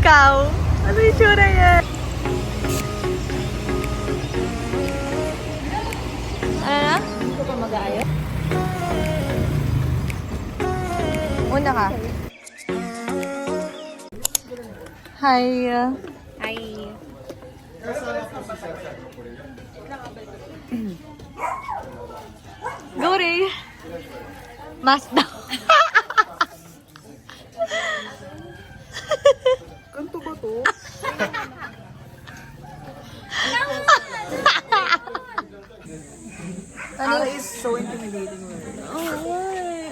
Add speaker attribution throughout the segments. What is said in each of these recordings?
Speaker 1: Ikaw? Ano yung tsura yan? Ano?
Speaker 2: Hindi ko pa mag-aayos.
Speaker 1: Una ka. Hi.
Speaker 2: Hi.
Speaker 1: Go, Ray. Mas daw.
Speaker 3: Kanto ba to? Ara is so intimidating.
Speaker 1: Oh,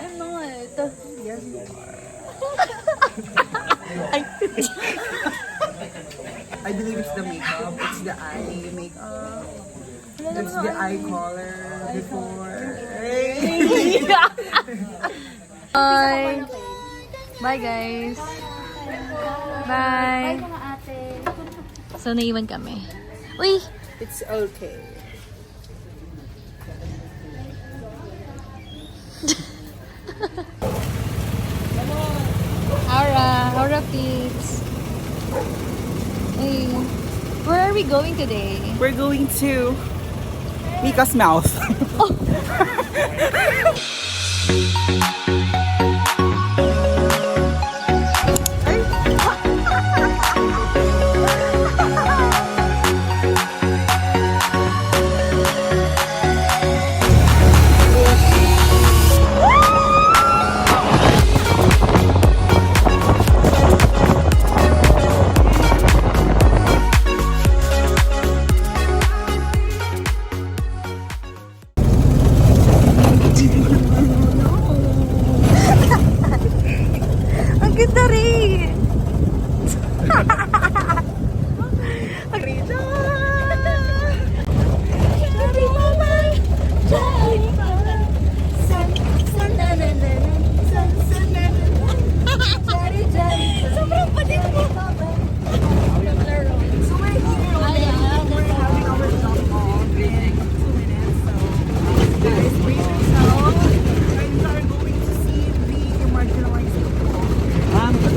Speaker 1: ano nga ito?
Speaker 3: Yes, you are.
Speaker 1: Ay.
Speaker 3: I believe it's the makeup. It's the eye makeup. It's the eye color before. Hey!
Speaker 1: Bye. Bye, guys. Bye.
Speaker 2: Mga ate.
Speaker 1: So, naiwan kami. Uy!
Speaker 3: It's okay.
Speaker 1: Aura peeps. Hey, where are we going today?
Speaker 3: We're going to Mika's mouth.
Speaker 1: Ang ganda rin! Sobrang palit mo!
Speaker 3: So we're here. We're having our jump off in 2 minutes. So guys, brace yourself. And we are going to see the marginalized people.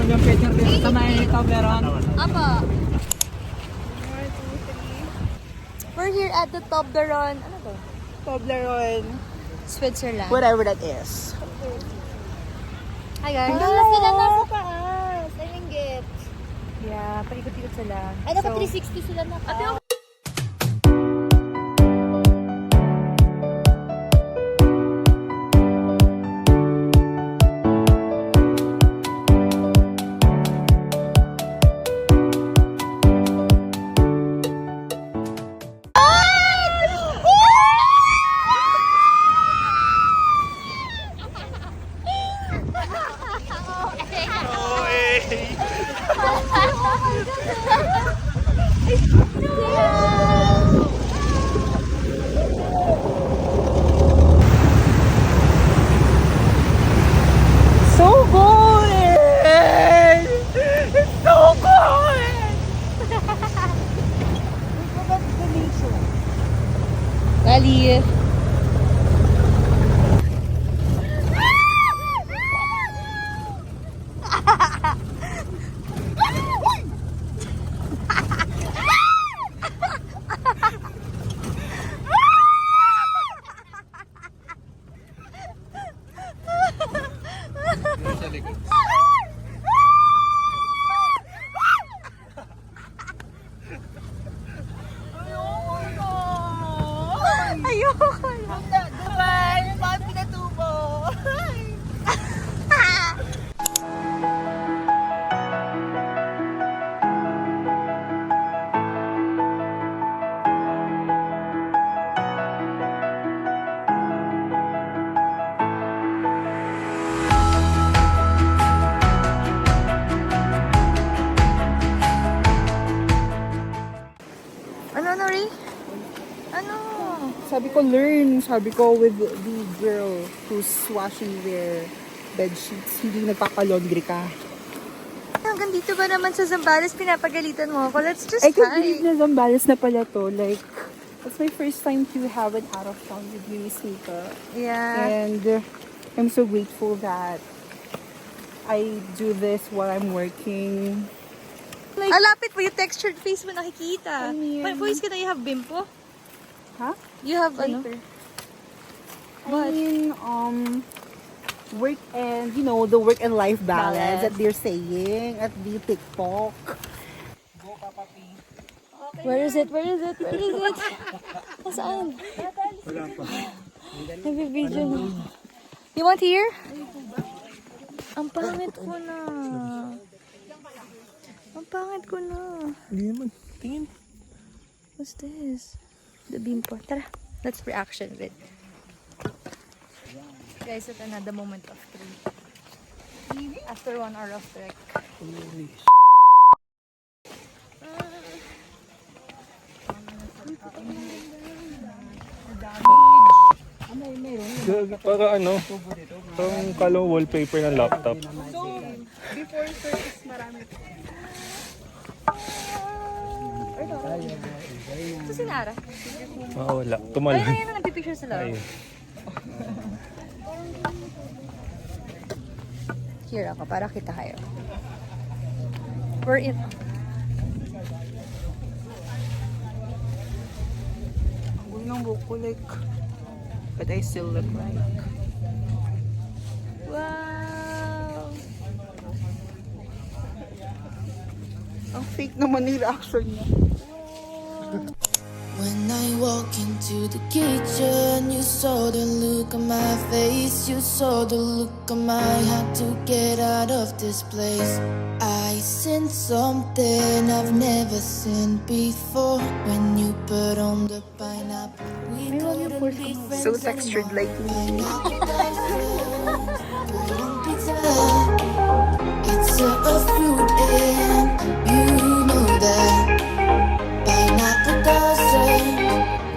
Speaker 4: Yung picture dito sa may Toblerone.
Speaker 1: Apa? We're here at the Toblerone. Ano to?
Speaker 3: Toblerone.
Speaker 1: Switzerland.
Speaker 3: Whatever that is.
Speaker 1: Hi guys.
Speaker 2: Wala sila nasa taas. Ay, inggit.
Speaker 1: Yeah, paikot-ikot sila.
Speaker 2: Ay, naka 360 sila na ka.
Speaker 3: So cool! It's so cool!
Speaker 1: Dali. Ayoko na.
Speaker 3: Dubai! Mount Pinatubo!
Speaker 1: Ano, Ray? Ano?
Speaker 3: Sabi ko, learn. Sabi ko, with the girl who's washing their bed sheets, hindi nagpapalaundry ka.
Speaker 1: Hanggang dito ba naman sa Zambales pinapagalitan mo ako? Let's just
Speaker 3: I can't
Speaker 1: try.
Speaker 3: believe na Zambales na pala to. Like, it's my first time to have an out of town with you, Miss Nika.
Speaker 1: Yeah.
Speaker 3: And I'm so grateful that I do this while I'm working.
Speaker 1: Alapit mo yung textured face mo nakikita.
Speaker 3: mean-
Speaker 1: Voice ka na, you have bimpo?
Speaker 3: Huh?
Speaker 1: You have ano?
Speaker 3: I mean, work and, you know, the work and life balance that they're saying at the TikTok.
Speaker 1: Where is it? Where is it? Where is it? Saan? Nag-video na. You want here? Ang pangit ko na. Ang pangit ko na.
Speaker 4: Hindi naman. Tingin.
Speaker 1: What's this? The bimpo. Tara, let's reaction with. Guys, at another moment of truth. After 1 hour of trek.
Speaker 5: Para ano, parang kala mo wallpaper ng laptop.
Speaker 3: So, before service, marami.
Speaker 1: Ito si Nara.
Speaker 5: Wala.
Speaker 1: Ayun
Speaker 5: Tumalon.
Speaker 1: na yun na nagpipicture sila.
Speaker 5: Ayun.
Speaker 1: Here ako, para kita kayo. We're in.
Speaker 3: Huwag nang buko, like, but I still look like.
Speaker 1: Wow!
Speaker 3: Ang fake naman yung reaction niya.
Speaker 6: When I walk into the kitchen, you saw the look on my face. You saw the look on my had to get out of this place. I seen something I've never seen before. When you put on the pineapple, we couldn't be friends
Speaker 3: So textured like me.
Speaker 6: It's a fruit and you know that pineapple doesn't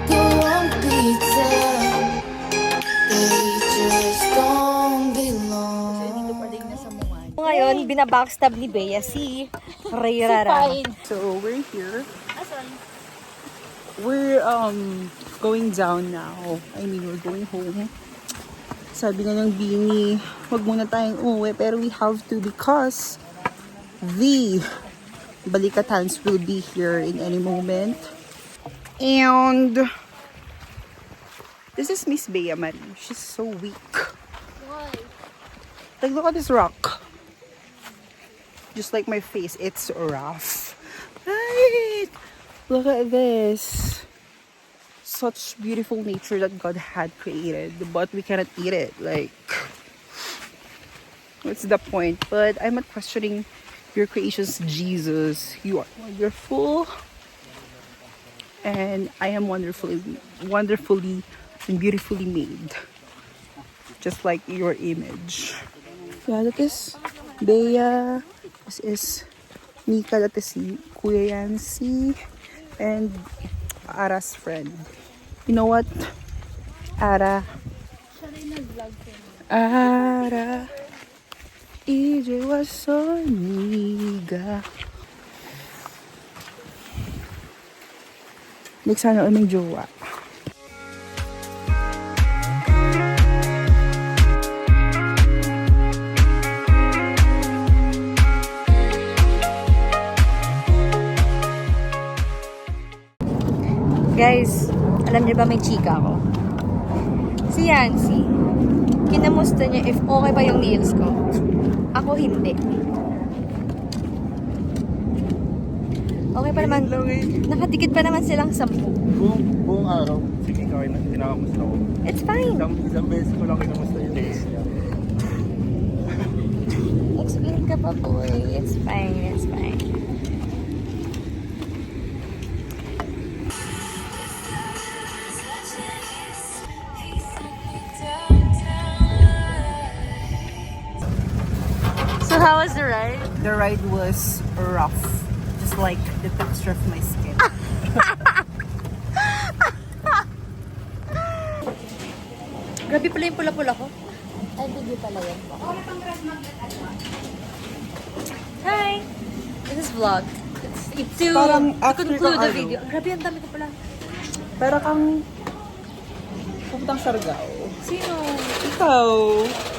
Speaker 6: go on pizza. They just don't belong.
Speaker 1: Ngayon, binabackstab ni Bea si Rayrara.
Speaker 3: So we're here. We're going down now. I mean, we're going home. Sabi nga ng Bini, wag muna tayong umuwi, pero we have to because the balikatans will be here in any moment. And this is Miss Bea Marie. She's so weak.
Speaker 2: Why?
Speaker 3: Like, look at this rock. Just like my face, it's rough. Right? Look at this. Such beautiful nature that God had created, but we cannot eat it. Like, what's the point? But I'm not questioning your creations, Jesus. You are wonderful. And I am wonderfully and beautifully made. Just like your image. Yeah, that is Bea. This is Mika. That is si Kuya Yancy. And Ara's friend. You know what? Ara. Ara. EJ was so niga. Like sana all may jowa.
Speaker 1: Guys, alam niyo ba may chika ako? Si Yancy, kinamusta niya if okay pa yung nails ko. Ako hindi. Okay pa naman. Nakadikit pa naman silang 10.
Speaker 5: Buong araw, sige, kinakamusta ko.
Speaker 1: It's fine.
Speaker 5: Isang beses ko lang kinamusta yung days niya.
Speaker 1: Explain ka pa po eh. It's fine. It's fine. So how was the ride?
Speaker 3: The ride was rough. Just like the texture of my skin.
Speaker 1: Grabe pala yung pula-pula ko.
Speaker 2: Ay, video pala yan.
Speaker 1: Hi! This is vlog. It's to
Speaker 3: Parang after
Speaker 1: conclude
Speaker 3: kang
Speaker 1: the
Speaker 3: ano.
Speaker 1: video. Grabe, ang dami ko pala.
Speaker 3: Pero kang pupuntang Sargao.
Speaker 1: Sino?
Speaker 3: Ikaw.